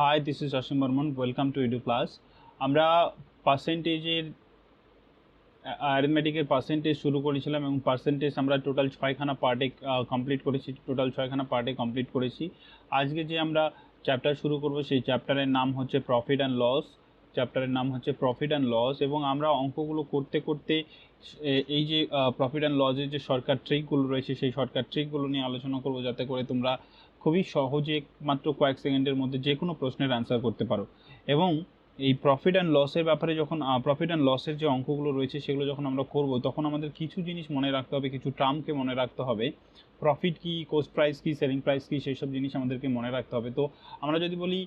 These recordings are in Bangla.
High, this is Asim Barman. Welcome to Edu class. আমরা পার্সেন্টেজের অ্যারিথমেটিকের পার্সেন্টেজ শুরু করেছিলাম এবং পার্সেন্টেজ আমরা টোটাল 6খানা পার্টে কমপ্লিট করেছি। আজকে যে আমরা চ্যাপ্টার শুরু করব সেই চ্যাপ্টারের নাম হচ্ছে প্রফিট অ্যান্ড লস। এবং আমরা অঙ্কগুলো করতে করতে এই যে প্রফিট অ্যান্ড লসের যে শর্টকাট ট্রিকগুলো রয়েছে সেই শর্টকাট ট্রিকগুলো নিয়ে আলোচনা করব, যাতে করে তোমরা খুবই সহজে মাত্র কয়েক সেকেন্ডের মধ্যে যে কোনো প্রশ্নের অ্যান্সার করতে পারো। এবং এই প্রফিট অ্যান্ড লসের ব্যাপারে যখন প্রফিট অ্যান্ড লসের যে অঙ্কগুলো রয়েছে সেগুলো যখন আমরা করব, তখন আমাদের কিছু জিনিস মনে রাখতে হবে, কিছু টার্মকে মনে রাখতে হবে। প্রফিট কী, কোস্ট প্রাইস কী, সেলিং প্রাইস কী, সেই সব জিনিস আমাদেরকে মনে রাখতে হবে। তো আমরা যদি বলি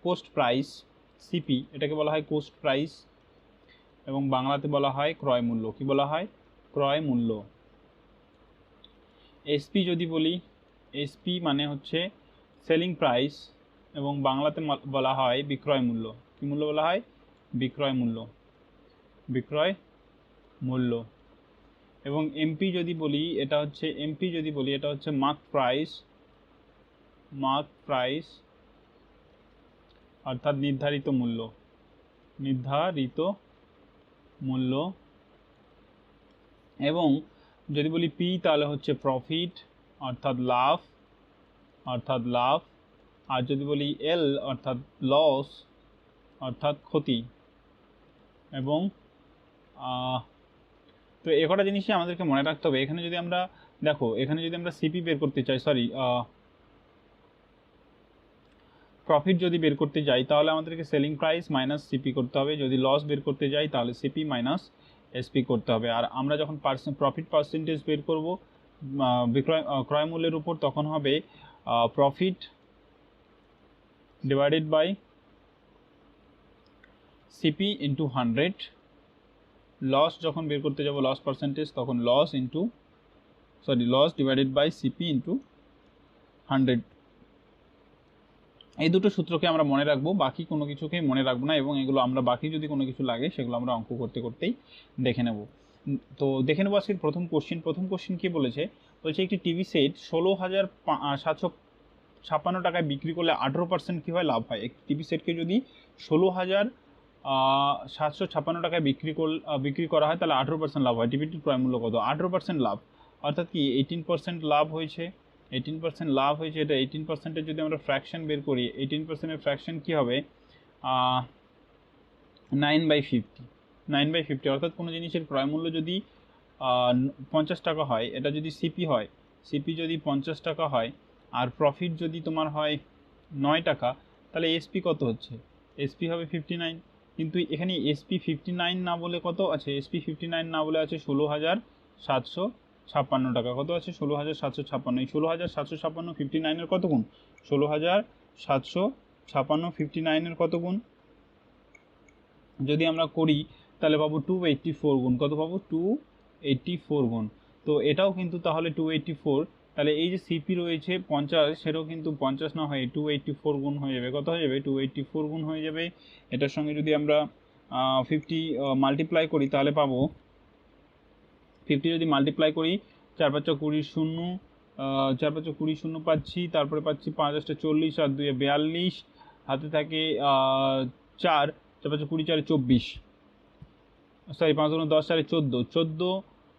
কোস্ট প্রাইস, সিপি, এটাকে বলা হয় কোস্ট প্রাইস এবং বাংলাতে বলা হয় ক্রয় মূল্য। কী বলা হয়? ক্রয় মূল্য। এসপি যদি বলি, এসপি মানে হচ্ছে সেলিং প্রাইস এবং বাংলাতে বলা হয় বিক্রয় মূল্য। কী মূল্য বলা হয়? বিক্রয় মূল্য। এবং এমপি যদি বলি, এটা হচ্ছে মার্ক প্রাইস, অর্থাৎ নির্ধারিত মূল্য। এবং যদি বলি পি, তাহলে হচ্ছে প্রফিট, অর্থাৎ লাভ। আর যদি বলি এল, অর্থাৎ লস, অর্থাৎ ক্ষতি। এবং তো এ কটা জিনিসই আমাদেরকে মনে রাখতে হবে। এখানে যদি আমরা সিপি বের করতে চাই, প্রফিট যদি বের করতে যাই, তাহলে আমাদেরকে সেলিং প্রাইস মাইনাস সিপি করতে হবে। যদি লস বের করতে যাই, তাহলে সিপি মাইনাস এসপি করতে হবে। আর আমরা যখন প্রফিট পার্সেন্টেজ বের করব ক্রয় মূল্যের উপর, তখন হবে profit divided by CP into 100। Loss যখন বের করতে যাব, লস পার্সেন্টেজ, তখন loss divided by CP into 100। এই দুটো সূত্রকে আমরা মনে রাখবো, বাকি কোনো কিছুকেই মনে রাখবো না। এবং এগুলো আমরা বাকি যদি কোনো কিছু লাগে সেগুলো আমরা অঙ্ক করতেই দেখে নেব। তো দেখে নেবো আজকের প্রথম কোশ্চিন কী বলেছে একটি টিভি সেট 16,756 টাকায় বিক্রি করলে 18% কী হয়? লাভ হয়। একটি টিভি সেটকে যদি 16,756 টাকায় বিক্রি করা হয়, তাহলে 18% লাভ হয়। টিভিটির ক্রয় মূল্য কত? 18% লাভ, অর্থাৎ কি 18% লাভ হয়েছে। 18% লাভ হয়েছে। এটা 18%-এর যদি আমরা ফ্র্যাকশন বের করি, 18%-এর ফ্র্যাকশন কী হবে? 9/50, অর্থাৎ কোনো জিনিসের ক্রয় মূল্য যদি 50 টাকা হয়, এটা যদি সিপি যদি 50 টাকা হয়, আর প্রফিট যদি তোমার হয় 9 টাকা, তাহলে এসপি কত হচ্ছে? এসপি হবে 59। কিন্তু এখানে এসপি 59 না বলে কত আছে? এসপি 59 না বলে আছে 16,756 টাকা। কত আছে? 16,756। এই 16,756 59-এর কত গুণ? 16,756 59-এর কত গুণ যদি আমরা করি, তাহলে পাবো 284 গুণ। কত পাবো? 284 গুণ। তো এটাও কিন্তু তাহলে 284। তাহলে এই যে সিপি রয়েছে 50, সেটাও কিন্তু 50 না হয়ে 284 গুণ হয়ে যাবে। কত হয়ে যাবে? 284 গুণ হয়ে যাবে। এটার সঙ্গে যদি আমরা 50 মাল্টিপ্লাই করি, তাহলে পাবো 50 যদি মাল্টিপ্লাই করি, 4 5 20 শূন্য, 4 5 20 শূন্য পাচ্ছি, তারপরে পাচ্ছি 5 8 40 আর 2 42, হাতে থাকে 4, 4 5 20 4 24, 5 10 4 14,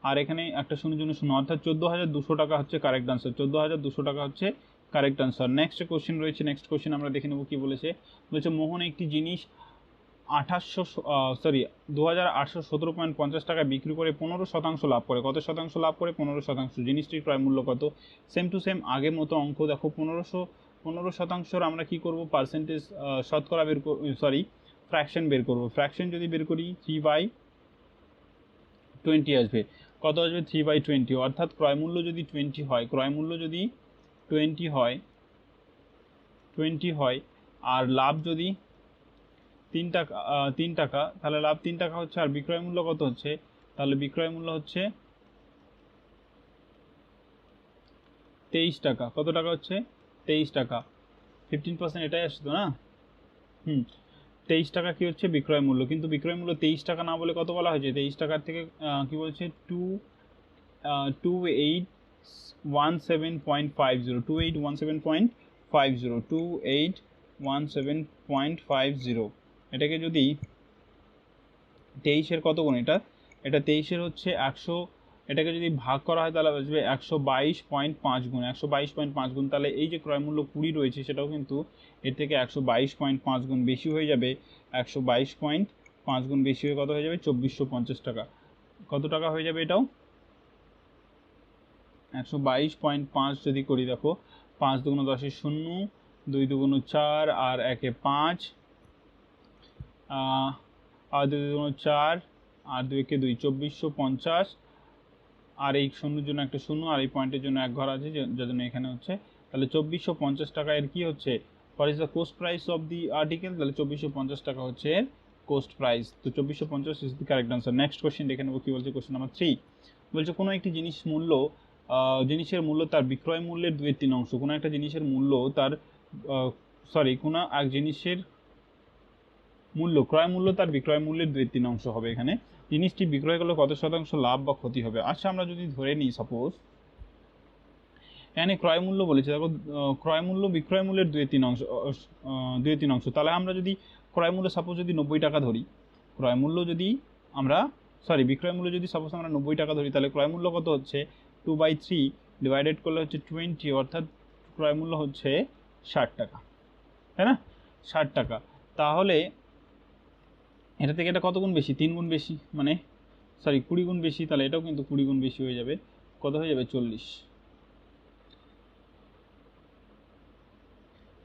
আর এখানে একটা শূন্য জন্য শূন্য, অর্থাৎ 14,200 টাকা হচ্ছে কারেক্ট আনসার। 14,200 টাকা হচ্ছে কারেক্ট আনসার। নেক্সট কোশ্চেন আমরা দেখে নেব কী বলেছে। মোহন একটি জিনিস 2,817.50 টাকায় বিক্রি করে 15% লাভ করে। কত শতাংশ লাভ করে? 15%। জিনিসটির ক্রয় মূল্য কত? সেম টু সেম আগের মতো অঙ্ক। দেখো 15% আমরা কি করব? পার্সেন্টেজ শতকরা ফ্র্যাকশন বের করব। ফ্র্যাকশন যদি বের করি 3/20 আসবে। কত আসবে? 3/20। অর্থাৎ ক্রয় মূল্য যদি 20 হয়, আর লাভ যদি 3 টাকা, তাহলে লাভ 3 টাকা হচ্ছে। আর বিক্রয় মূল্য কত হচ্ছে? তাহলে বিক্রয় মূল্য হচ্ছে 23 টাকা। কত টাকা হচ্ছে? 23 টাকা। 15% এটাই আসতো না? 23 টাকা কি হচ্ছে? বিক্রয় মূল্য। কিন্তু বিক্রয় মূল্য 23 টাকা না বলে কত বলা হয়েছে? 23 টাকার থেকে কি বলছে? 2817.50, 2817.50, 17.50। এটাকে যদি 23-এর কত গুণ, এটা 23-এর হচ্ছে 100, এটাকে যদি ভাগ করা হয় তাহলে আসবে 122.5 গুণ, 122.5 গুণ। তাহলে এই যে ক্রয় মূল্য 20 রয়েছে সেটাও কিন্তু এর থেকে 122.5 গুণ বেশি হয়ে যাবে। 122.5 গুণ বেশি হয়ে কত হয়ে যাবে? 2450 টাকা। কত টাকা হয়ে যাবে এটাও? 122.5 যদি করি, দেখো 5 দুগুণ 10 শূন্য, 2 দুগুণ 4 আর 1 5, আর 2 দুগুণ 4 আর 2 কে 2, 2450। আর এই শূন্যর জন্য একটা শূন্য, আর এই পয়েন্টের জন্য এক ঘর আছে যার জন্য এখানে হচ্ছে। তাহলে 2450 টাকা এর কি হচ্ছে? What is the cost price of the article? তাহলে 2450 টাকা হচ্ছে এর কোস্ট প্রাইস। তো 2450 is the correct answer. Next question দেখে নেবো কি বলছে। কোশ্চেন নাম্বার 3 বলছে কোনো একটি জিনিসের মূল্য তার বিক্রয় মূল্যের 2/3 অংশ। কোনো একটা জিনিসের মূল্য তার কোনো এক জিনিসের মূল্য, ক্রয় মূল্য তার বিক্রয় মূল্যের 2/3 অংশ হবে। এখানে জিনিসটি বিক্রয় করলে কত শতাংশ লাভ বা ক্ষতি হবে? আচ্ছা, আমরা যদি ধরে নিই সাপোজ এখানে ক্রয় মূল্য বলেছে, দেখো ক্রয় মূল্য বিক্রয় মূল্যের 2/3 অংশ, 2/3 অংশ। তাহলে আমরা যদি ক্রয় মূল্য সাপোজ যদি 90 টাকা ধরি, ক্রয় মূল্য যদি আমরা বিক্রয় মূল্য যদি সাপোজ আমরা 90 টাকা ধরি, তাহলে ক্রয় মূল্য কত হচ্ছে? 2/3 ডিভাইডেড করলে হচ্ছে 20, অর্থাৎ ক্রয় মূল্য হচ্ছে 60 টাকা, তাই না? 60 টাকা। তাহলে এটা থেকে এটা কত গুণ বেশি? 3 গুণ বেশি, মানে 20 গুণ বেশি। তাহলে এটাও কিন্তু 20 গুণ বেশি হয়ে যাবে। কত হয়ে যাবে? 40।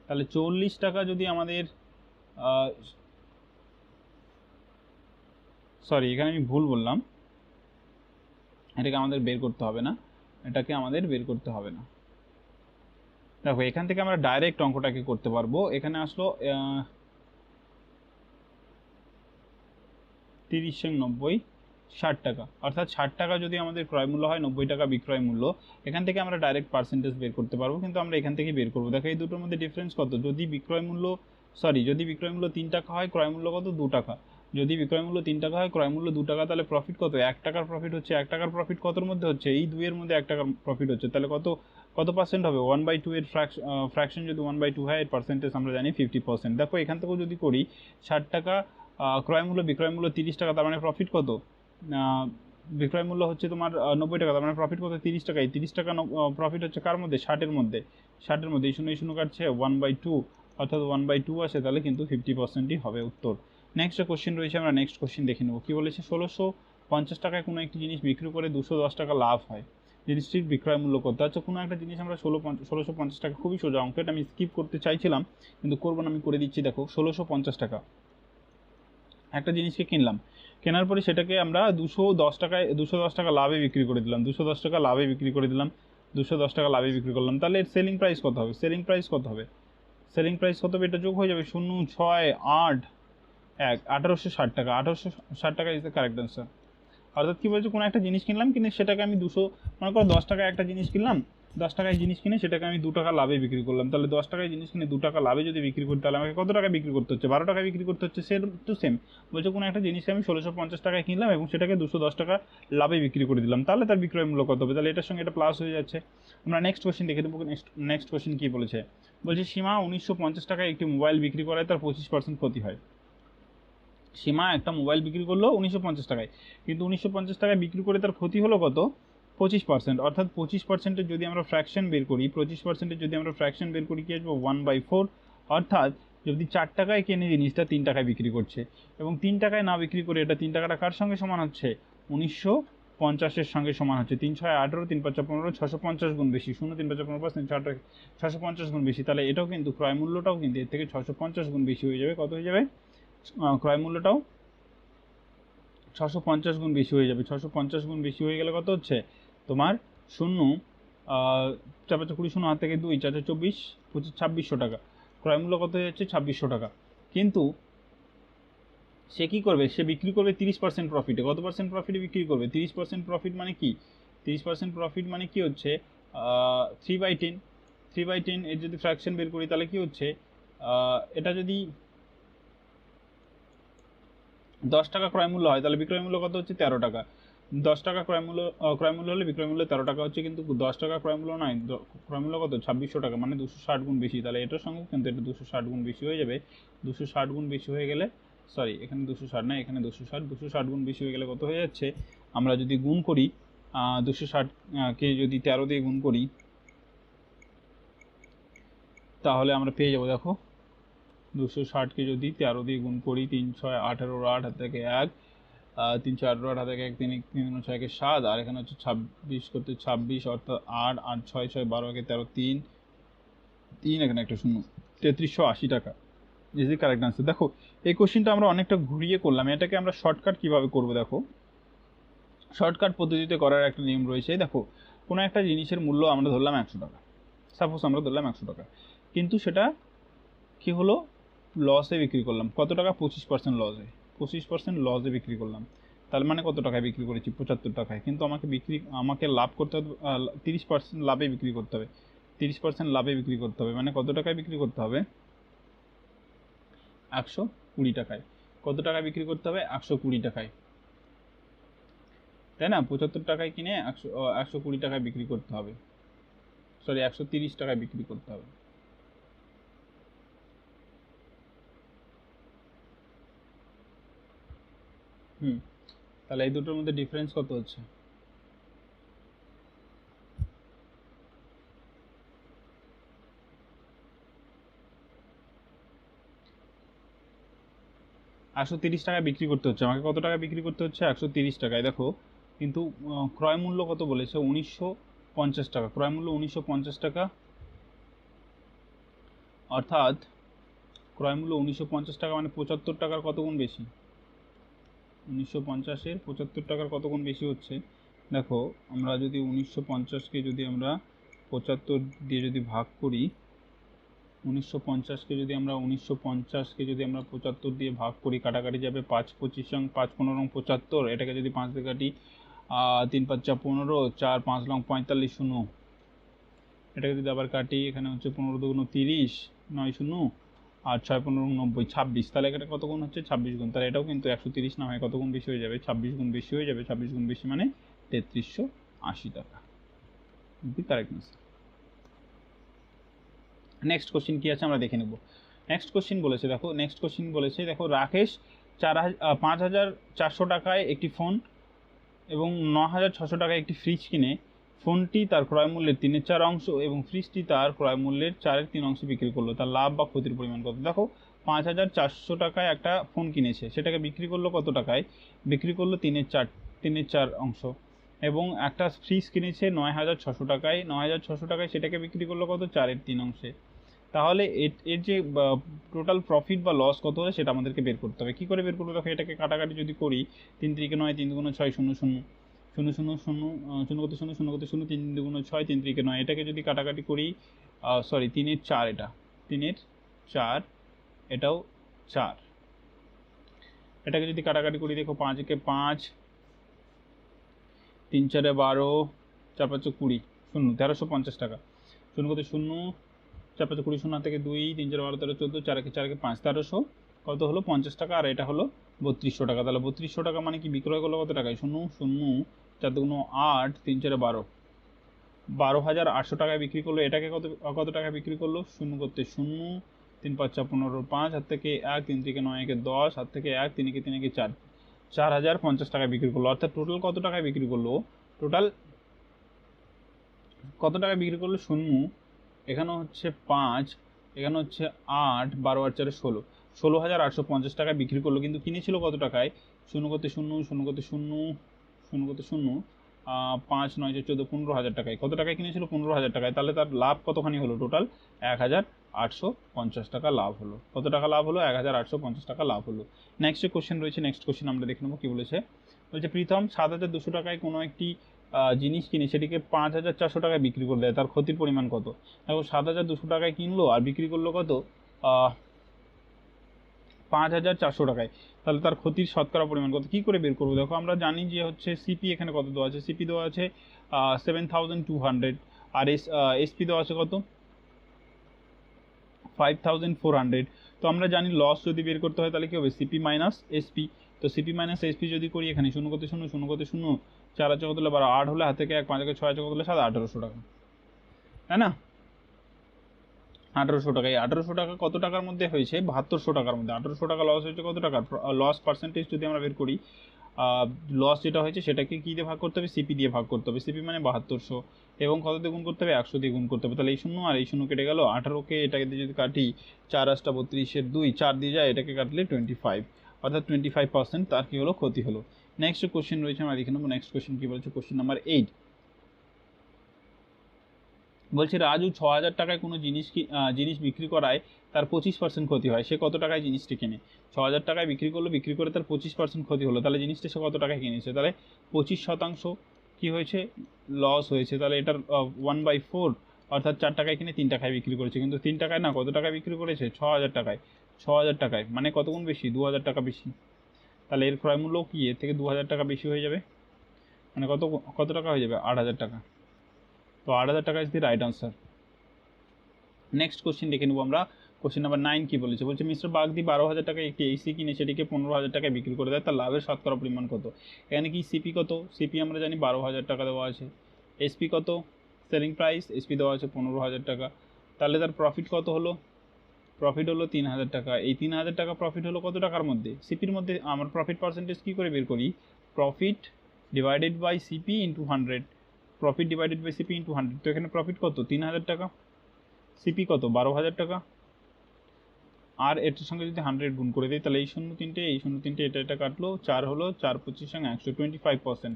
তাহলে 40 টাকা যদি আমাদের এখানে আমি ভুল বললাম, এটাকে আমাদের বের করতে হবে না, দেখো এখান থেকে আমরা ডাইরেক্ট অঙ্কটাকে করতে পারবো। এখানে আসলো 30 × 90 60 টাকা, অর্থাৎ 60 টাকা যদি আমাদের ক্রয় মূল্য হয়, 90 টাকা বিক্রয় মূল্য। এখান থেকে আমরা ডাইরেক্ট পার্সেন্টেজ বের করতে পারবো, কিন্তু আমরা এখান থেকে বের করবো। দেখো এই দুটোর মধ্যে ডিফারেন্স কত? যদি বিক্রয় মূল্য 3 টাকা হয়, ক্রয় মূল্য কত? 2 টাকা। যদি বিক্রয় মূল্য 3 টাকা হয়, ক্রয় মূল্য 2 টাকা, তাহলে প্রফিট কত? 1 টাকার প্রফিট হচ্ছে। 1 টাকার প্রফিট কতর মধ্যে হচ্ছে? এই 2 এর মধ্যে 1 টাকার প্রফিট হচ্ছে। তাহলে কত পার্সেন্ট হবে? 1/2 এর ফ্র্যাকশন যদি 1/2 হয়, এর পার্সেন্টেজ আমরা জানি 50%। দেখো এখান থেকেও যদি করি, 60 টাকা ক্রয় মূল্য, বিক্রয় মূল্য 30 টাকা, তার মানে প্রফিট কত? বিক্রয় মূল্য হচ্ছে তোমার 90 টাকা, তার মানে প্রফিট কত? 30 টাকা। এই 30 টাকা প্রফিট হচ্ছে কার মধ্যে? 60-এর মধ্যে। 60-এর মধ্যে এই শূন্য কাটছে 1/2, অর্থাৎ 1/2 আসে, তাহলে কিন্তু 50%ই হবে উত্তর। নেক্সট কোশ্চেন রয়েছে, আমরা নেক্সট কোশ্চেন দেখে নেব। কি বলেছে? 1650 টাকায় কোনো একটি জিনিস বিক্রি করে 210 টাকা লাভ হয়, জিনিসটির বিক্রয় মূল্য কত? আচ্ছা, কোনো একটা জিনিস আমরা 1650 টাকা, খুবই সোজা অঙ্ক, এটা আমি স্কিপ করতে চাইছিলাম কিন্তু করবো না, আমি করে দিচ্ছি। দেখো 1650 টাকা একটা জিনিসকে কিনলাম, কেনার পরে সেটাকে আমরা 210 টাকা লাভে বিক্রি করে দিলাম, 210 টাকা লাভে বিক্রি করে দিলাম, 210 টাকা লাভে বিক্রি করলাম। তাহলে এর সেলিং প্রাইস কত হবে? সেলিং প্রাইস কত হবে? এটা যোগ হয়ে যাবে 0, 6, 8, 1, 1860 টাকা। 1860 টাকা ইজ দ্য কারেক্ট আনসার। অর্থাৎ কী বলছে? কোনো একটা জিনিস কিনলাম, কিনে সেটাকে আমি 200, মনে করো 10 টাকায় একটা জিনিস কিনলাম, 10 টাকায় জিনিস কিনে সেটাকে আমি 2 টাকা লাভে বিক্রি করলাম। তাহলে 10 টাকায় জিনিস কিনে 2 টাকা লাভে যদি বিক্রি করি, তাহলে আমাকে কত টাকা বিক্রি করতে হচ্ছে? 12 টাকায় বিক্রি করতে হচ্ছে। সেম টু সেম বলছে, কোনো একটা জিনিসকে আমি 1650 টাকায় কিনলাম এবং সেটাকে 210 টাকা লাভে বিক্রি করে দিলাম, তাহলে তার বিক্রয় মূল্য কত হবে? তাহলে এটার সঙ্গে এটা প্লাস হয়ে যাচ্ছে। আমরা নেক্সট কোশ্চেন দেখে দেবো। নেক্সট কোশ্চেন কী বলেছে? বলছে সীমা 1950 টাকায় একটি মোবাইল বিক্রি করায় তার 25% ক্ষতি হয়। সীমা একটা মোবাইল বিক্রি করলো 1950 টাকায়, কিন্তু 1950 টাকায় বিক্রি করে তার ক্ষতি হলো কত? 25%। অর্থাৎ 25%-এর যদি আমরা ফ্র্যাকশন বের করি, 25%-এর যদি আমরা ফ্র্যাকশন বের করি, কি আসবো? 1/4। অর্থাৎ যদি 4 টাকায় কেনে জিনিসটা 3 টাকায় বিক্রি করছে, এবং 3 টাকায় না বিক্রি করে এটা 3 টাকাটা কার সঙ্গে সমান হচ্ছে? 1950-এর সঙ্গে সমান হচ্ছে। 3 6 18, 3 5 15, 650 গুণ বেশি। 0 3 5 15 5 3 650 গুণ বেশি। তাহলে এটাও কিন্তু ক্রয় মূল্যটাও কিন্তু এর থেকে 650 গুণ বেশি হয়ে যাবে। কত হয়ে যাবে? ক্রয় মূল্যটাও 650 গুণ বেশি হয়ে যাবে। 650 গুণ বেশি হয়ে গেলে কত হচ্ছে তোমার? 0, 4 5 20, 0 হাত থেকে 2, 4 24, 25, 2600 টাকা। ক্রয় মূল্য কত হয়ে যাচ্ছে? 2600 টাকা। কিন্তু সে কী করবে? সে বিক্রি করবে 30% প্রফিটে। কত পার্সেন্ট প্রফিটে বিক্রি করবে? 30% প্রফিট মানে কি? 30% প্রফিট মানে কি হচ্ছে? 3/10। 3/10 এর যদি ফ্র্যাকশন বের করি, তাহলে কি হচ্ছে? এটা যদি 10 টাকা ক্রয় মূল্য হয়, তাহলে বিক্রয় মূল্য কত হচ্ছে? 13 টাকা। 10 টাকা ক্রয় মূল্য হলে বিক্রয় মূল্য 13 টাকা হচ্ছে, কিন্তু 10 টাকা ক্রয় মূল্য নয়, ক্রয় মূল্য কত 2600 টাকা, মানে 260 গুণ বেশি। তাহলে এটার সঙ্গে কিন্তু এটা 260 গুণ বেশি হয়ে যাবে। 260 গুণ বেশি হয়ে গেলে, সরি এখানে 260 না, এখানে 260 গুণ বেশি হয়ে গেলে কত হয়ে যাচ্ছে, আমরা যদি গুণ করি 260 কে যদি 13 দিয়ে গুণ করি তাহলে আমরা পেয়ে যাবো, দেখো 260 কে যদি 13 দিয়ে গুণ করি, 3 6 18, 8 হাত থেকে 1, 3 4 8 হাত থেকে 1, 3 3 6 7, আর এখানে হচ্ছে 26 করতে 26, অর্থাৎ 8 8 6 6 12 13, 3 3, এখানে একটা শূন্য, 3380 টাকা ইজ দি কারেক্ট আনসার। দেখো এই কোশ্চেনটা আমরা অনেকটা ঘুরিয়ে করলাম, এটাকে আমরা শর্টকাট কিভাবে করব। দেখো শর্টকাট পদ্ধতিতে করার একটা নিয়ম রয়েছে। দেখো কোনো একটা জিনিসের মূল্য আমরা ধরলাম 100 টাকা, সাপোজ আমরা ধরলাম 100 টাকা, কিন্তু সেটা কি হলো, লসে বিক্রি করলাম। কত টাকা, 25% লসে, 25% লসে বিক্রি করলাম। তার মানে কত টাকায় বিক্রি করেছি, 75 টাকায়। কিন্তু আমাকে লাভ করতে হবে, 30% লাভে বিক্রি করতে হবে, 30% লাভে বিক্রি করতে হবে, মানে কত টাকায় বিক্রি করতে হবে, 120 টাকায়। কত টাকায় বিক্রি করতে হবে, 120 টাকায়, তাই না? 75 টাকায় কিনে 120 টাকায় বিক্রি করতে হবে, সরি 130 টাকায় বিক্রি করতে হবে। তাহলে এই দুটোর মধ্যে ডিফারেন্স কত হচ্ছে, 130 টাকায় বিক্রি করতে হচ্ছে আমাকে। কত টাকা বিক্রি করতে হচ্ছে, 130 টাকায়। দেখো কিন্তু ক্রয় মূল্য কত বলেছে, 1950 টাকা। ক্রয় মূল্য 1950 টাকা, অর্থাৎ ক্রয় মূল্য 1950 টাকা, মানে 75 টাকার কত গুণ বেশি, 1950-এর 75 টাকার কত গুণ বেশি হচ্ছে। দেখো আমরা যদি 1950-কে যদি আমরা 75 দিয়ে যদি ভাগ করি, 1950-কে যদি আমরা 75 দিয়ে ভাগ করি, কাটাকাটি যাবে, 5 25 5 15 75, এটাকে যদি 5 দিয়ে কাটি, 3 5 15, 4 5 45 শূন্য, এটাকে যদি আবার কাটি, এখানে হচ্ছে 15 2 30, 9 শূন্য, আর 6 15 90, 26। তাহলে এটা কত গুণ হচ্ছে, 26 গুণ। তাহলে এটাও কিন্তু 130 না হয় কত গুণ বেশি হয়ে যাবে, 26 গুণ বেশি হয়ে যাবে। 26 গুণ বেশি মানে 3380 টাকা, কারেক্ট আনসার। নেক্সট কোশ্চিন কি আছে আমরা দেখে নেব। নেক্সট কোশ্চিন বলেছে, দেখো রাকেশ 5400 টাকায় একটি ফোন এবং 9600 টাকায় একটি ফ্রিজ কিনে ফোনটি তার ক্রয় মূল্যের 3/4 অংশ এবং ফ্রিজটি তার ক্রয় মূল্যের 4/3 অংশ বিক্রি করলো। তার লাভ বা ক্ষতির পরিমাণ কত। দেখো 5400 টাকায় একটা ফোন কিনেছে, সেটাকে বিক্রি করলো কত টাকায়, বিক্রি করলো 3/4 অংশ, এবং একটা ফ্রিজ কিনেছে 9600 টাকায়, 9600 টাকায় সেটাকে বিক্রি করলো কত, 4/3 অংশে। তাহলে এর যে টোটাল প্রফিট বা লস কত হয় সেটা আমাদেরকে বের করতে হবে। কী করে বের করবো, দেখো এটাকে কাটাকাটি যদি করি, 3 3 9, 3 2 6 0 0 0 0 0 0 করতে 0 0 করতে 0, 3 2 6, 3 3 9, এটাকে যদি কাটাকাটি করি, সরি 3/4, এটা 3/4, এটাও 4, এটাকে যদি কাটাকাটি করি, দেখো 5 একে 5, 3 4 12, 4 5 20, 1350 টাকা। 0 করতে 0, 4 5 20, 0 থেকে 2, 3 4 12 13 14, 4 একে 4 একে 5, 1300 কত হলো 50 টাকা, আর এটা হলো 3200 টাকা। তাহলে 3200 টাকা মানে কি বিক্রয় করলো কত টাকায়, 0 0 4 2 8, 3 4 12, 12800 টাকায় বিক্রি করলো। এটাকে কত টাকায় বিক্রি করলো, 0 করতে 0, 3 5 4 15, 5 হাত থেকে 1, 3 থেকে 9 একে 10, হাত থেকে 1, 3 একে 3 একে 4, 4050 টাকায় বিক্রি করলো। অর্থাৎ টোটাল কত টাকায় বিক্রি করলো, টোটাল কত টাকায় বিক্রি করলো, 0, এখানে হচ্ছে 5, এখানে হচ্ছে 8, 12 আর 4 16, 16850 টাকায় বিক্রি করলো। কিন্তু কিনেছিল কত টাকায়, 0 করতে 0, 0 করতে 0, 0 করতে 0, 5 9 14 15000 টাকায়। কত টাকায় কিনেছিল, 15000 টাকায়। তাহলে তার লাভ কতখানি হলো, টোটাল 1850 টাকা লাভ হলো। কত টাকা লাভ হলো, 1850 টাকা লাভ হলো। নেক্সট যে কোশ্চেন রয়েছে, নেক্সট কোশ্চেন আমরা দেখে নেবো। কী বলেছে, বলছে প্রীতম 7200 টাকায় কোনো একটি জিনিস কিনে সেটিকে 5400 টাকায় বিক্রি করে দেয়, তার ক্ষতির পরিমাণ কত। দেখো 7200 টাকায় কিনলো আর বিক্রি করলো কত, 5400 টাকায়, তাহলে তার ক্ষতির শতকরা পরিমাণ কত। কী করে বের করবো, দেখো আমরা জানি যে হচ্ছে সিপি এখানে কত দেওয়া আছে, সিপি দেওয়া আছে 7200, আর এসপি দেওয়া আছে কত, 5400। তো আমরা জানি লস যদি বের করতে হয় তাহলে কী হবে, সিপি মাইনাস এসপি। তো সিপি মাইনাস এসপি যদি করি, এখানে 0 করতে 0, 0 করতে 0, 4 আর 4 কত হলো 12, 8 হলে হাত থেকে 1, 5 6 কত হলো 7, 1800 টাকা, তাই না? 1800 টাকা। এই 1800 টাকা কত টাকার মধ্যে হয়েছে? 7200 টাকার মধ্যে। 1800 টাকা লস হয়েছে কত টাকা? লস পার্সেন্টেজ যদি আমরা বের করি, লস যেটা হয়েছে সেটাকে কী দিয়ে ভাগ করতে হবে? সিপি দিয়ে ভাগ করতে হবে। সিপি মানে 7200, এবং কত দিয়ে গুণ করতে হবে? 100 দিয়ে গুণ করতে হবে। তাহলে এই শূন্য আর এই শূন্য কেটে গেল। 18কে এটাকে দিয়ে যদি কাটি, 4 8 32 2, 4 দিয়ে যায়, এটাকে কাটলে 25, অর্থাৎ 25% তার কী হলো? ক্ষতি হলো। নেক্সট কোশ্চেন রয়েছে, আমরা দেখে নেবো নেক্সট কোশ্চেন কী বলছে। কোশ্চেন নাম্বার 8 বলছে রাজু 6000 টাকায় কোনো জিনিস বিক্রি করায় তার 25% ক্ষতি হয়। সে কত টাকায় জিনিসটি কেনে? 6000 টাকায় বিক্রি করলো, বিক্রি করে তার 25% ক্ষতি হলো। তাহলে জিনিসটা সে কত টাকায় কিনেছে? তাহলে 25% কী হয়েছে? লস হয়েছে। তাহলে এটার 1/4, অর্থাৎ 4 টাকায় কিনে 3 টাকায় বিক্রি করেছে। কিন্তু 3 টাকায় না, কত টাকায় বিক্রি করেছে? 6000 টাকায়। 6000 টাকায় মানে কত গুণ বেশি? 2000 টাকা বেশি। তাহলে এর ক্রয় মূল্য কি এর থেকে 2000 টাকা বেশি হয়ে যাবে, মানে কত টাকা হয়ে যাবে? 8000 টাকা। তো 8000 টাকা is the right answer. Next question দেখে নেবো আমরা। কোশ্চেন নাম্বার 9 কি বলেছে? বলছে মিস্টার বাগদি 12,000 টাকায় একটি এসি কিনে সেটিকে 15,000 টাকায় বিক্রি করে দেয়, তার লাভের শতকরা পরিমাণ কত? এখানে কি সিপি কত? সিপি আমরা জানি 12,000 টাকা দেওয়া আছে। এসপি কত? সেলিং প্রাইস, এসপি দেওয়া আছে 15,000 টাকা। তাহলে তার প্রফিট কত হলো? প্রফিট হলো 3,000 টাকা। এই 3,000 টাকা প্রফিট হলো কত টাকার মধ্যে? সিপির মধ্যে। আমার প্রফিট পার্সেন্টেজ কী করে বের করি? Profit divided by CP into 100। Profit divided by CP into 100। তো এখানে প্রফিট কত? 3,000 টাকা। সিপি কত? 12,000 টাকা। আর এটার সঙ্গে যদি 100 গুণ করে দিই, তাহলে এই 0 3 এই 0 3 এটা কাটলো, 4 হলো, 4 25 সঙ্গে 100, 25%।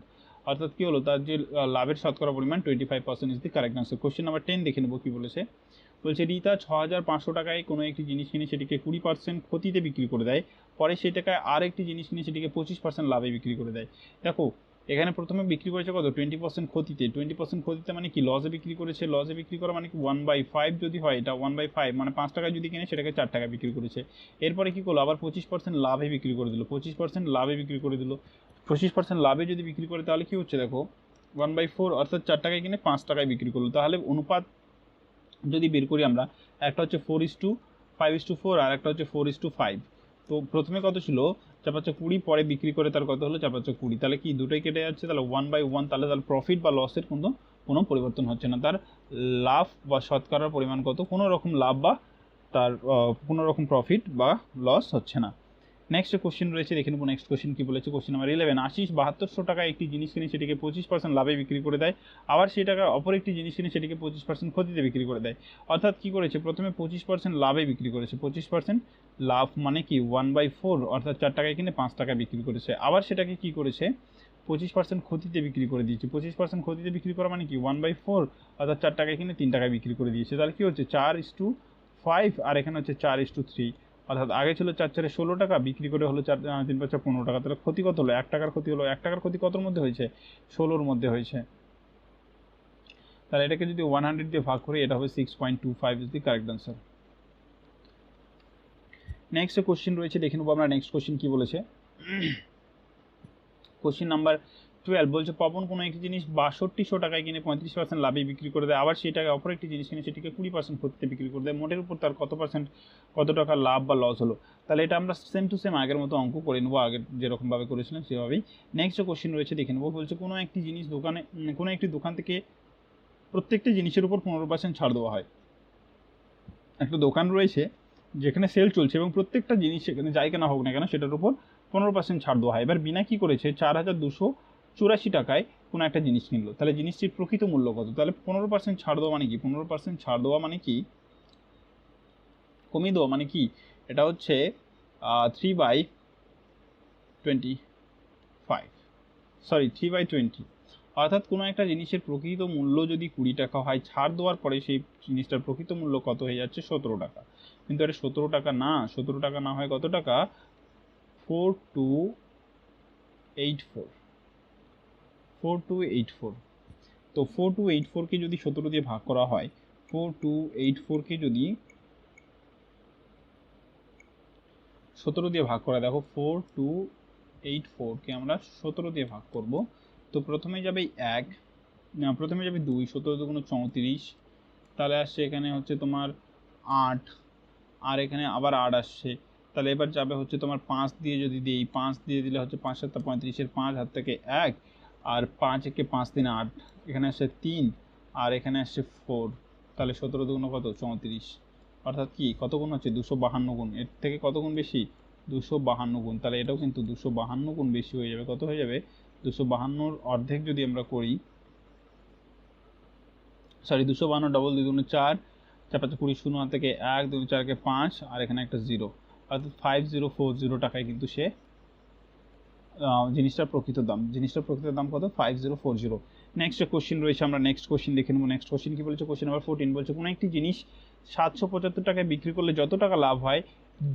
অর্থাৎ কী হলো? তার যে লাভের শতকরা পরিমাণ 25% is the correct answer. Question number 10 দেখে নেবো কী বলেছে। বলছে রিতা 6,500 টাকায় কোনো একটি জিনিস কিনে সেটিকে 20% ক্ষতিতে বিক্রি করে দেয়, পরে সেই টাকায় আর একটি জিনিস কিনে সেটিকে 25% লাভে বিক্রি করে দেয়। দেখো এখানে প্রথমে বিক্রি করেছে কত? 20% ক্ষতিতে। 20% ক্ষতিতে মানে কি? লসে বিক্রি করেছে। লসে বিক্রি করা মানে কি? 1/5 যদি হয়, এটা 1/5 মানে 5 টাকায় যদি কিনে সেটাকে 4 টাকায় বিক্রি করেছে। এরপরে কী করলো? আবার 25% লাভে বিক্রি করে দিল। 25% লাভে বিক্রি করে দিল। 25% লাভে যদি বিক্রি করে তাহলে কী হচ্ছে দেখো? 1/4, অর্থাৎ 4 টাকায় কিনে 5 টাকায় বিক্রি করলো। তাহলে অনুপাত যদি বের করি আমরা, একটা হচ্ছে 4:5:4 আর একটা হচ্ছে 4:5। তো প্রথমে কত ছিল? 4×5 = 20, পরে বিক্রি করে তার কত হলো? 4×5 = 20। তাহলে কি দুটোই কেটে যাচ্ছে, তাহলে 1/1। তাহলে প্রফিট বা লসের কোনো পরিবর্তন হচ্ছে না। তার লাভ বা শতকরার পরিমাণ কত? কোনো রকম লাভ বা তার কোনো রকম প্রফিট বা লস হচ্ছে না। নেক্সট কোশ্চেন রয়েছে, দেখে নেবো নেক্সট কোশ্চেন কী বলেছে। কোশ্চেন নাম্বার 11 আশিস 7200 টাকায় একটি জিনিস কিনে সেটিকে 25% লাভে বিক্রি করে দেয়, আবার সেই টাকা অপর একটি জিনিস কিনে সেটিকে 25% ক্ষতিতে বিক্রি করে দেয়। অর্থাৎ কী করেছে? প্রথমে 25% লাভে বিক্রি করেছে। 25% লাভ মানে কি? 1/4, অর্থাৎ 4 টাকায় কিনে 5 টাকায় বিক্রি করেছে। আবার সেটাকে কী করেছে? 25% ক্ষতিতে বিক্রি করে দিয়েছে। 25% ক্ষতিতে বিক্রি করা মানে কি? 1/4, অর্থাৎ 4 টাকায় কিনে 3 টাকায় বিক্রি করে দিয়েছে। তাহলে কী হচ্ছে? 4:5 আর এখানে হচ্ছে 4:3। অর্থাৎ আগে ছিল 4 4 16 টাকা, বিক্রি করে হলো 4 3 5 15 টাকা। তাহলে ক্ষতি কত হলো? 1 টাকার ক্ষতি হলো। 1 টাকার ক্ষতি কতর মধ্যে হয়েছে? 16-র মধ্যে হয়েছে। তাহলে এটাকে যদি 100 দিয়ে ভাগ করি, এটা হবে 6.25 is the correct answer. Next question রয়েছে, দেখে নেবো আমরা নেক্সট কোশ্চেন কী বলেছে। কোশ্চেন নাম্বার 12 বলছে পবন কোনো একটি জিনিস 6200 টাকায় কিনে 35% লাভে বিক্রি করে দেয়, আবার সেই টাকায় অপর একটি জিনিস কিনে সেটিকে 20% ক্ষতিতে বিক্রি করে দেয়। মোটের উপর তার কত টাকা লাভ বা লস হলো? তাহলে এটা আমরা সেম টু সেম আগের মতো অঙ্ক করে নেবো, আগের যেরকমভাবে করেছিলাম সেভাবেই। নেক্সট কোশ্চেন রয়েছে, দেখে নেবো। বলছে কোনো একটি দোকান থেকে প্রত্যেকটি জিনিসের উপর 15% ছাড় দেওয়া হয়। একটা দোকান রয়েছে যেখানে সেল চলছে এবং প্রত্যেকটা জিনিস সেখানে যাই কেনা হোক না কেন সেটার উপর 15% ছাড় দেওয়া হয়। এবার বিনা কী করেছে? 4,284 টাকায় কোনো একটা জিনিস কিনলো। তাহলে জিনিসটির প্রকৃত মূল্য কত? তাহলে 15% ছাড় দেওয়া মানে কি? 15% ছাড় দেওয়া মানে কি? কমিয়ে দেওয়া মানে কি? এটা হচ্ছে 3/20, অর্থাৎ কোনো একটা জিনিসের প্রকৃত মূল্য যদি 20 টাকা হয়, ছাড় দেওয়ার পরে সেই জিনিসটার প্রকৃত মূল্য কত হয়ে যাচ্ছে? 17 টাকা। কিন্তু এটা 17 টাকা না। 17 টাকা না হয় কত টাকা? 4284। তো 4284কে যদি 17 দিয়ে ভাগ করা হয়, 4284কে যদি 17 দিয়ে ভাগ করা, দেখো 4284কে আমরা 17 দিয়ে ভাগ করব। তো প্রথমে যাবে 1, প্রথমে যাবে 2, 17 দুগুণ 34, তাহলে আসছে এখানে হচ্ছে তোমার 8, আর এখানে আবার 8 আসছে। তাহলে এবার যাবে হচ্ছে তোমার 5 দিয়ে যদি দিই, 5 দিয়ে দিলে হচ্ছে 5 7 35, 5 হাত থেকে 1, আর 5 একে 5 3 8, এখানে আসছে 3 আর এখানে আসছে 4, তাহলে 17 দুগুণ কত 34, অর্থাৎ কি কত গুণ হচ্ছে 252 গুণ, এর থেকে কত গুণ বেশি 252 গুণ, তাহলে এটাও কিন্তু 252 গুণ বেশি হয়ে যাবে। কত হয়ে যাবে 252 অর্ধেক যদি আমরা করি, সরি 252 ডবল 2 দুগুণে 4, 4 5 20, 0 থেকে 1, 2 4 কে 5 আর এখানে একটা 0, অর্থাৎ 5040 টাকায় কিন্তু সে জিনিসটার প্রকৃত দাম কত 5040। নেক্সট কোশ্চেন রয়েছে, আমরা নেক্সট কোশ্চেন দেখে নেব। নেক্সট কোশ্চেন কি বলেছে, কোশ্চেন নাম্বার 14 বলছে কোনো একটি জিনিস 775 টাকায় বিক্রি করলে যত টাকা লাভ হয়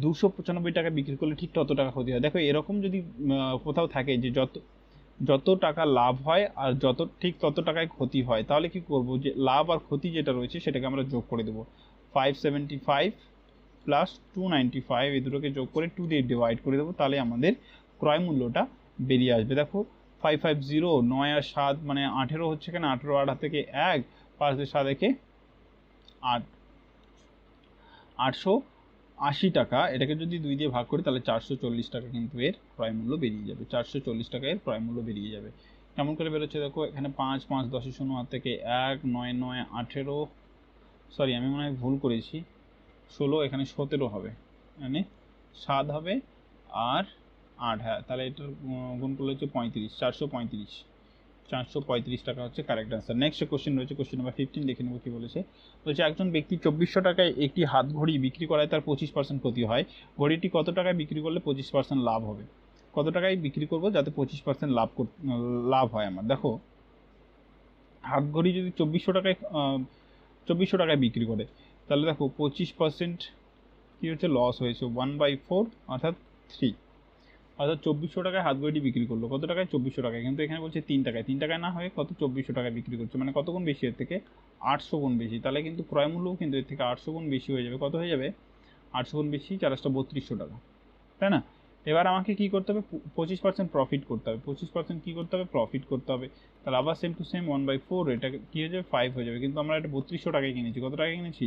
295 টাকায় বিক্রি করলে ঠিক তত টাকা ক্ষতি হয়। দেখো এরকম যদি কোথাও থাকে যে যত টাকা লাভ হয় আর ঠিক তত টাকায় ক্ষতি হয়, তাহলে কি করব, যে লাভ আর ক্ষতি যেটা রয়েছে সেটাকে আমরা যোগ করে দেবো। 575 প্লাস 295 এই দুটোকে যোগ করে 2 দিয়ে ডিভাইড করে দেবো, তাহলে আমাদের ক্রয় মূল্যটা বেরিয়ে আসবে। দেখো 550 9 আর 7 মানে 18 হচ্ছে, কেন 18 8 থেকে 1, 5 দিয়ে 7 একে 8, 880 টাকা। এটাকে যদি 2 দিয়ে ভাগ করি তাহলে 440 টাকা কিন্তু এর ক্রয় মূল্য বেরিয়ে যাবে। 440 টাকা এর ক্রয় মূল্য বেরিয়ে যাবে। কেমন করে বেরোচ্ছে দেখো, এখানে 5 5 10 0 হাত থেকে 1, 9 9 18, সরি আমি মনে হয় ভুল করেছি, 16, এখানে 17 হবে, মানে 7 হবে আর 8, হ্যাঁ তাহলে এটার গুণ করলে হচ্ছে 35, 435 টাকা হচ্ছে কারেক্ট অ্যান্সার। নেক্সট কোশ্চেন রয়েছে, কোশ্চেন নাম্বার 15 দেখে নেবো কি বলেছে। বলছে একজন ব্যক্তি 2400 টাকায় একটি হাত ঘড়ি বিক্রি করায় তার 25% ক্ষতি হয়, ঘড়িটি কত টাকায় বিক্রি করলে 25% লাভ হবে? কত টাকায় বিক্রি করবো যাতে 25% লাভ হয় আমার? দেখো হাত ঘড়ি যদি 2400 টাকায় বিক্রি করে, তাহলে দেখো 25% কী হচ্ছে, লস হয়েছে 1/4 অর্থাৎ 3, অর্থাৎ 2400 টাকায় হাত ঘড়িটি বিক্রি করলো, কত টাকায় 2400 টাকায়, কিন্তু এখানে বলছে 3 টাকায়, 3 টাকায় না হয়ে কত 2400 টাকায় বিক্রি করছে, মানে কত গুণ বেশি এর থেকে 800 গুণ বেশি, তাহলে কিন্তু ক্রয় মূল্যও কিন্তু এর থেকে 800 গুণ বেশি হয়ে যাবে। কত হয়ে যাবে 800 গুণ বেশি, 3200 টাকা, তাই না? এবার আমাকে কি করতে হবে, 25% প্রফিট করতে হবে, 25% কী করতে হবে, প্রফিট করতে হবে। তাহলে আবার সেম টু সেম 1/4, এটা কী হয়ে যাবে 5 হয়ে যাবে, কিন্তু আমরা এটা 3200 টাকায় কিনেছি, কত টাকায় কিনেছি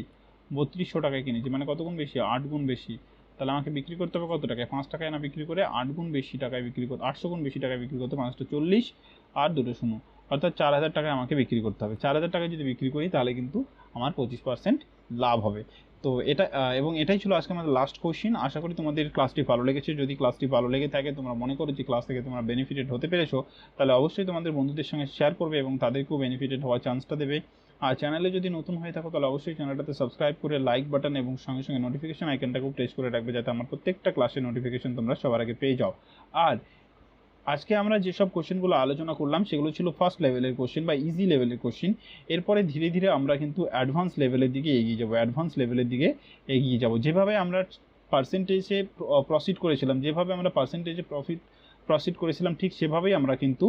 3200 টাকায় কিনেছি, মানে কত গুণ বেশি 8 গুণ বেশি। তাহলে আমাকে বিক্রি করতে হবে কত টাকায়, 5 টাকায় না বিক্রি করে 8 গুণ বেশি টাকায় বিক্রি করতে, 800 গুণ বেশি টাকায় বিক্রি করতে, 5টা 40 আর 2টো 0, অর্থাৎ 4000 টাকায় আমাকে বিক্রি করতে হবে। 4000 টাকায় যদি বিক্রি করি তাহলে কিন্তু আমার 25% লাভ হবে। তো এটা এবং এটাই ছিল আজকে আমাদের লাস্ট কোশ্চেন। আশা করি তোমাদের ক্লাসটি ভালো লেগেছে। যদি ক্লাসটি ভালো লেগে থাকে, তোমরা মনে করো যে ক্লাস থেকে তোমরা বেনিফিটেড হতে পেরেছো, তাহলে অবশ্যই তোমাদের বন্ধুদের সঙ্গে শেয়ার করবে এবং তাদেরকেও বেনিফিটেড হওয়ার চান্সটা দেবে। আর চ্যানেলে যদি নতুন হয়ে থাকো তাহলে অবশ্যই চ্যানেলটাতে সাবস্ক্রাইব করে লাইক বাটন এবং সঙ্গে সঙ্গে নোটিফিকেশন আইকনটাকেও প্রেস করে রাখবে, যাতে আমার প্রত্যেকটা ক্লাসের নোটিফিকেশন তোমরা সবার আগে পেয়ে যাও। আর আজকে আমরা যেসব কোশ্চেনগুলো আলোচনা করলাম সেগুলো ছিল ফার্স্ট লেভেলের কোশ্চেন বা ইজি লেভেলের কোশ্চেন। এরপরে ধীরে ধীরে আমরা কিন্তু অ্যাডভান্স লেভেলের দিকে এগিয়ে যাব। যেভাবে আমরা পার্সেন্টেজে প্রসিড করেছিলাম, ঠিক সেভাবেই আমরা কিন্তু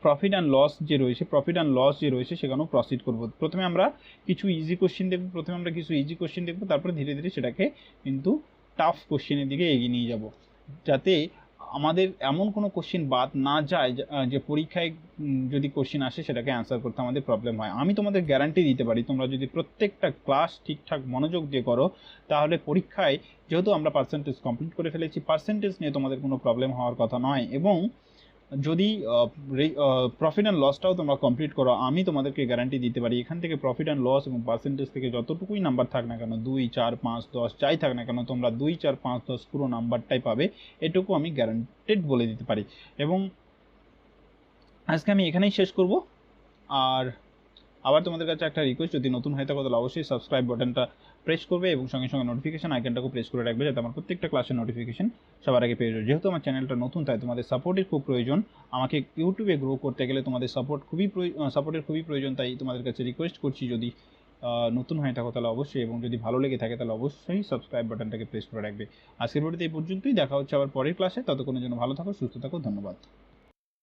প্রফিট অ্যান্ড লস যে রয়েছে সেখানেও প্রসিড করব। প্রথমে আমরা কিছু ইজি কোশ্চেন দেখব, তারপরে ধীরে ধীরে সেটাকে কিন্তু টাফ কোশ্চেনের দিকে এগিয়ে নিয়ে যাব, যাতে আমাদের এমন কোনো কোশ্চেন বাদ না যায় যে পরীক্ষায় যদি কোশ্চেন আসে সেটাকে অ্যান্সার করতে আমাদের প্রবলেম হয়। আমি তোমাদের গ্যারান্টি দিতে পারি, তোমরা যদি প্রত্যেকটা ক্লাস ঠিকঠাক মনোযোগ দিয়ে করো, তাহলে পরীক্ষায়, যেহেতু আমরা পার্সেন্টেজ কমপ্লিট করে ফেলেছি, পার্সেন্টেজ নিয়ে তোমাদের কোনো প্রবলেম হওয়ার কথা নয়। এবং যদি প্রফিট অ্যান্ড লসটাও তোমরা কমপ্লিট করো, আমি তোমাদেরকে গ্যারান্টি দিতে পারি এখান থেকে প্রফিট অ্যান্ড লস এবং পার্সেন্টেজ থেকে যতটুকুই নাম্বার থাক না কেন, 2 4 5 10 যাই থাক না কেন, তোমরা 2 4 5 10 পুরো নাম্বারটাই পাবে, এটুকু আমি গ্যারান্টেড বলে দিতে পারি। এবং আজকে আমি এখানেই শেষ করব। আর আবার তোমাদের কাছে একটা রিকোয়েস্ট, যদি নতুন হয়ে থাকো তাহলে অবশ্যই সাবস্ক্রাইব বাটনটা প্রেস করবে এবং সঙ্গে সঙ্গে নোটিফিকেশন আইকনটাকে প্রেস করে রাখবে, যাতে আমার প্রত্যেকটা ক্লাসের নোটিফিকেশন সবার আগে পেয়ে যাবে। যেহেতু আমার চ্যানেলটা নতুন, তাই তোমাদের সাপোর্টের খুব প্রয়োজন। আমাকে ইউটিউবে গ্রো করতে গেলে তোমাদের সাপোর্টের খুবই প্রয়োজন। তাই তোমাদের কাছে রিকোয়েস্ট করছি, যদি নতুন হয়ে থাকো তাহলে অবশ্যই, এবং যদি ভালো লেগে থাকে তাহলে অবশ্যই সাবস্ক্রাইব বাটনটাকে প্রেস করে রাখবে। আজকের ভিডিওতে এই পর্যন্তই, দেখা হচ্ছে আবার পরের ক্লাসে। ততক্ষণের জন্য ভালো থাকো, সুস্থ থাকো, ধন্যবাদ।